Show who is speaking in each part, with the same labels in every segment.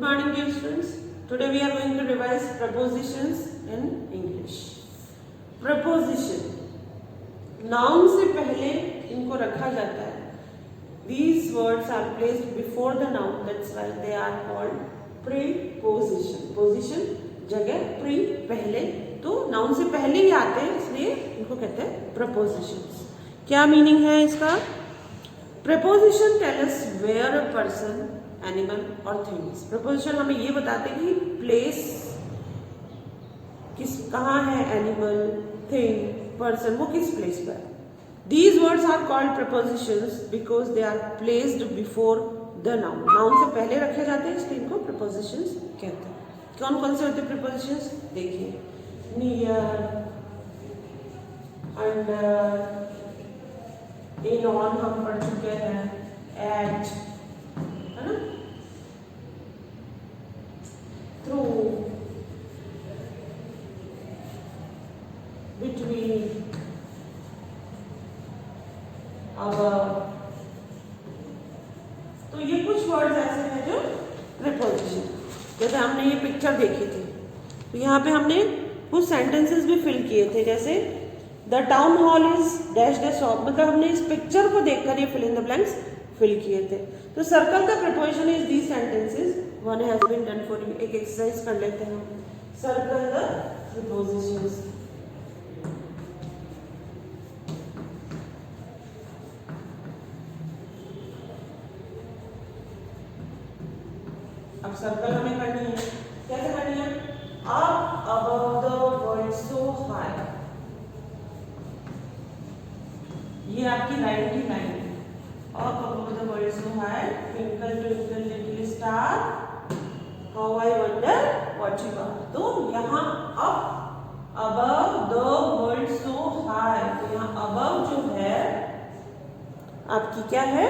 Speaker 1: morning dear students. Today we are going to revise prepositions in English. Preposition noun से पहले इनको रखा जाता है. These words are placed before the noun, that's why they are called preposition. Position जगह, pre पहले, तो noun से पहले ही आते हैं, इसलिए इनको कहते हैं prepositions. क्या मीनिंग है इसका? Preposition tell us where a person, animal or things. Preposition हमें ये बताते हैं कि place किस कहाँ है, animal, thing, person, वो किस place पर. These words are called prepositions because they are placed before the noun. Noun से पहले रखे जाते हैं, इसलिए इनको prepositions कहते हैं. कौन कौन से होते हैं prepositions? देखिए, near, under, in, on हम पढ़ चुके हैं, at, है ना, through, between, above. तो ये कुछ वर्ड्स ऐसे हैं जो प्रीपोजिशन. जैसे हमने ये पिक्चर देखी थी, तो यहाँ पे हमने कुछ सेंटेंसेस भी फिल किए थे, जैसे the town hall is dash dash of, मतलब हमने इस पिक्चर को देखकर ये fill in the blanks fill किए थे. तो सर्कल का preposition is these sentences. One has been done for you. एक एक्सरसाइज कर लेते हैं हम. Circle the prepositions. अब सर्कल हमें करनी है. कैसे करनी है? Up above the world so high. ये आपकी लाइन की लाइन है. Up above the world so high, twinkle twinkle little star, how I wonder what you are. तो यहाँ up above the world so high, तो यहाँ अबव जो है आपकी क्या है?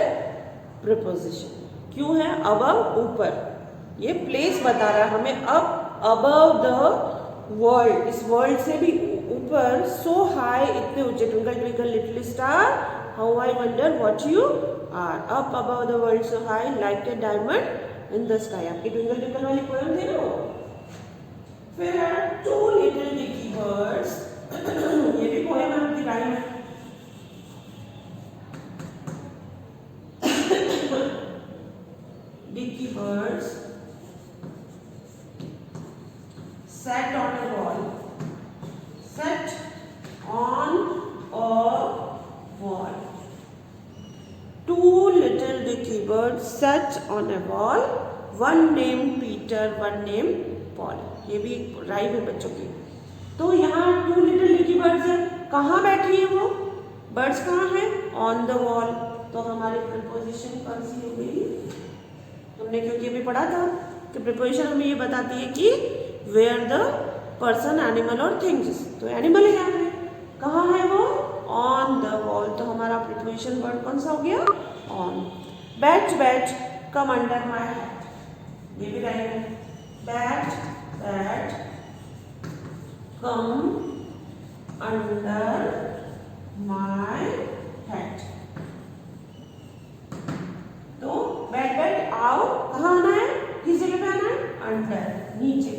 Speaker 1: प्रीपोजिशन. क्यों है अबव? ऊपर. ये प्लेस बता रहा है हमें. अप अबव द वर्ल्ड, इस वर्ल्ड से भी ऊपर. सो हाई, इतने ऊंचे. Twinkle twinkle little star, how I wonder what you are. Up above the world so high like a diamond in the sky. आपकी ट्विंकल ट्विंकल वाली poem थी ना वो. फिर है टू लिटिल डिकी बर्ड्स. ये भी पोएम आपकी राइम है. Dicky birds sat on a wall. Sat on a wall. Two little dicky birds sat on a wall. One named Peter, one named Paul. ये भी एक राइम है बच्चों की. तो यहाँ टू लिटिल डिकी बर्ड्स है. कहाँ बैठी है वो? बर्ड्स कहाँ है? On the wall. तो हमारी प्रीपोजिशन कौन सी हो गई? हमने क्योंकि अभी पढ़ा था कि प्रीपोजिशन हमें ये बताती है कि वेयर द पर्सन, एनिमल और थिंग्स. तो एनिमल है यहाँ पे. कहाँ है वो? On the wall. तो हमारा प्रीपोजिशन वर्ड कौन सा हो गया? On. Bat bat come under my hat. ये भी राइट है. Bat bat come under my hat. तो बैट बैट आओ. कहाँ आना है? किस जगह पे आना है? अंडर, नीचे.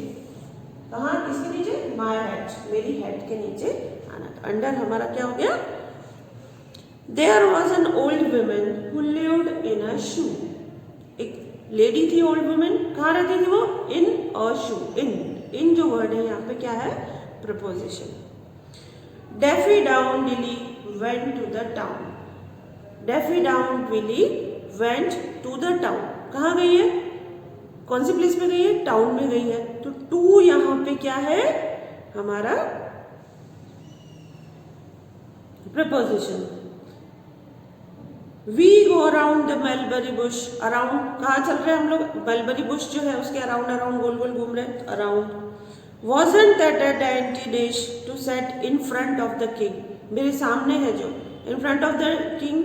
Speaker 1: कहाँ? किसके नीचे? माई हेड, मेरी हेड के नीचे आना. तो अंडर हमारा क्या हो गया? There was an old woman who lived in a shoe. एक लेडी थी, ओल्ड वुमन. कहाँ रहती थी वो? इन अ शू. इन जो वर्ड है यहाँ पे क्या है? Preposition. Daffy down dilly went to the town. Daffy down dilly went to the town. कहाँ गई है? कौन सी प्लेस पे गई है? टाउन में गई है. तो टू यहाँ पे क्या है? हमारा preposition. We go around the mulberry bush. Around कहाँ चल रहे हैं हम लोग? मलबरी बुश जो है उसके अराउंड अराउंड गोल गोल घूम रहे हैं. Around. Wasn't that a dainty dish to set in front of the king. मेरे सामने है जो, in front of the king,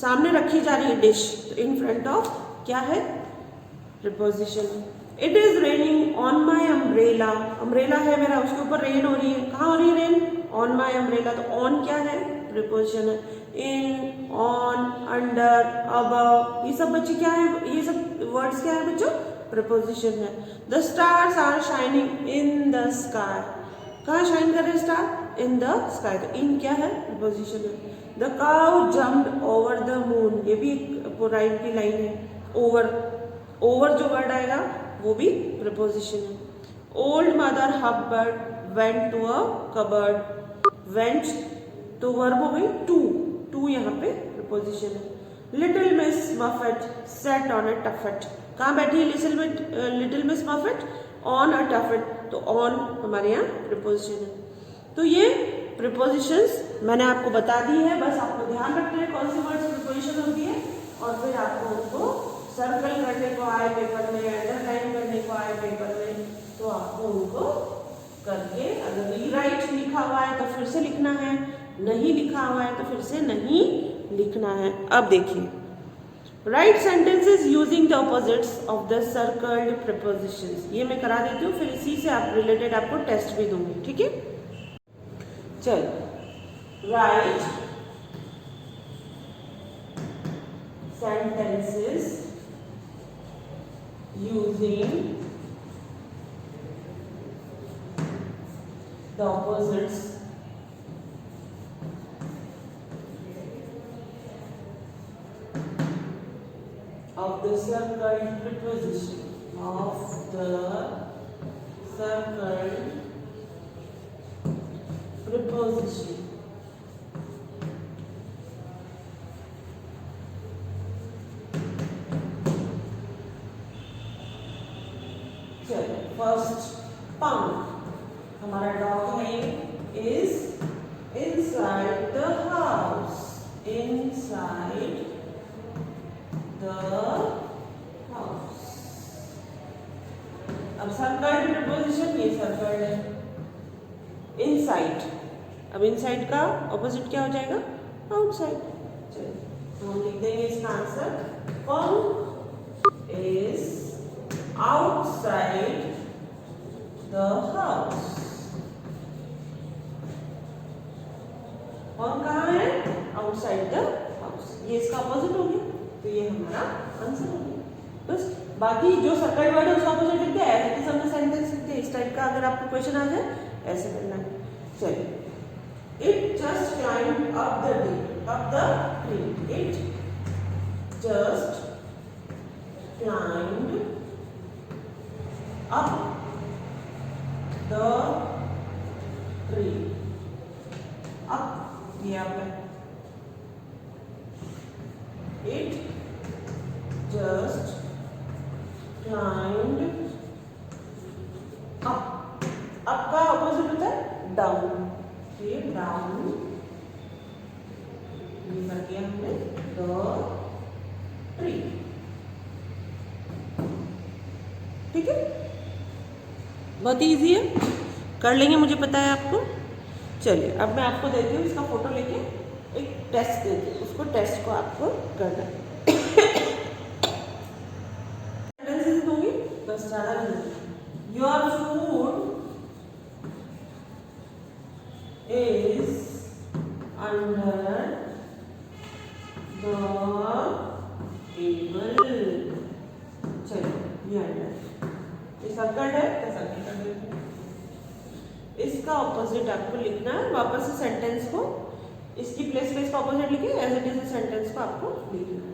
Speaker 1: सामने रखी जा रही है डिश. तो इन फ्रंट ऑफ क्या है? Preposition. It is raining on my umbrella. Umbrella है मेरा, उसके ऊपर रेन हो रही है. कहाँ हो रही है रेन? On my umbrella. तो ऑन क्या है? प्रीपोजिशन है. इन, ऑन, अंडर, अबव, ये सब बच्चे क्या है? ये सब वर्ड्स क्या है बच्चों? प्रीपोजिशन है। The stars are shining in the sky, कहाँ शाइन कर रहे हैं स्टार? इन द स्काई, तो इन क्या है? प्रीपोजिशन है। The cow jumped over the moon, ये भी एक राइट की लाइन है। ओवर, ओवर जो वर्ड आएगा वो भी प्रीपोजिशन है। Old mother Hubbard went to a cupboard, went तो वर्ब हो गई टू, टू यहाँ पे प्रीपोजिशन है। Little miss Muffet sat on a tuffet, कहाँ बैठी है little miss Muffet? On a tuffet, तो ऑन हमारे यहाँ प्रीपोजिशन है। तो ये प्रीपोजिशंस मैंने आपको बता दी है, बस आपको ध्यान रखना है कौन सी वर्ड्स प्रीपोजिशन होती है, और फिर आपको उनको सर्कल करने को आए पेपर में, अंडरलाइन करने को आए पेपर में, तो आपको उनको करके, अगर रीराइट लिखा हुआ है तो फिर से लिखना है, नहीं लिखा हुआ है तो फिर से नहीं लिखना है। अब देखिए, right sentences using the opposites of the circled prepositions, ये मैं करा देती हूँ, फिर इसी से आप रिलेटेड आपको टेस्ट भी दूंगी, ठीक है? चलो, right sentences using the opposites of the circled preposition, of the circled preposition. चलो, फर्स्ट पंख, हमारा डॉग है, is inside the house, inside the house. अब सर्कल्ड प्रीपोजिशन, ये सर्कल्ड है, इनसाइड, अब इनसाइड का ऑपोजिट क्या हो जाएगा? आउटसाइड। चलिए हम लिख देंगे इसका आंसर, पंख इज आउटसाइड द हाउस। कौन कहाँ है? आउटसाइड द हाउस, ये इसका अपोजिट हो गया, तो ये हमारा आंसर हो गया। बस बाकी जो सर्कल वर्ड है उसका अपोजिट लिख दिया, ऐसे हमने सेंटेंस लिख दिया। इस टाइप का अगर आपको क्वेश्चन आ जाए ऐसे करना है। चलिए, it just climb up the tree, it just climb up the tree, up दिया है, it just climb up, up का ऑपोजिट होता है डाउन, ये डाउन, ये कर दिया हमने द ट्री, ठीक है? बहुत इजी है, कर लेंगे, मुझे पता है आपको। चलिए अब मैं आपको देती हूँ इसका फोटो लेके, एक टेस्ट देती हूँ, उसको टेस्ट को आपको करना है। सेंटेंसेस दूंगी, बस ज़्यादा नहीं। Your food is under the table, चलिए ये अंडर, ये सर्कल है तो सर्कल कर देते हैं। इसका ऑपोजिट आपको लिखना है, वापस से सेंटेंस को इसकी प्लेस पे इसका ऑपोजिट लिखिए, एज इट इज सेंटेंस को आपको लिखना है।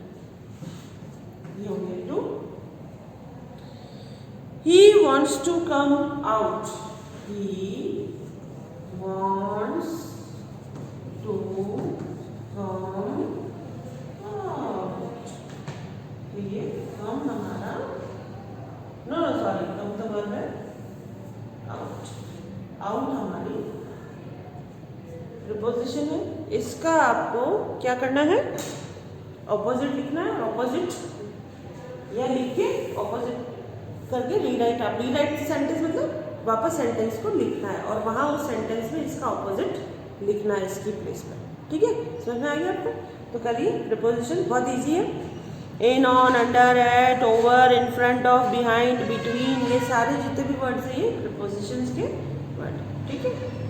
Speaker 1: ये हो गया to, he wants to come out, he wants to come out, ये कम हमारा, नो नो सॉरी, कम तो वर्ब है, आउट, आउट हमारी प्रीपोजिशन है। इसका आपको क्या करना है? ऑपोजिट लिखना है, ऑपोजिट या लिख के ऑपोजिट करके रीराइट, आप रीराइट सेंटेंस मतलब वापस सेंटेंस को लिखना है और वहां उस सेंटेंस में इसका ऑपोजिट लिखना है इसकी प्लेस पर, ठीक है? समझ में आ गया आपको? तो करिए, प्रीपोजिशन बहुत इजी है, in, on, under, at, over, in front of, behind, between, ये सारे जितने भी वर्ड्स हैं ये प्रीपोजिशंस के वर्ड, ठीक है?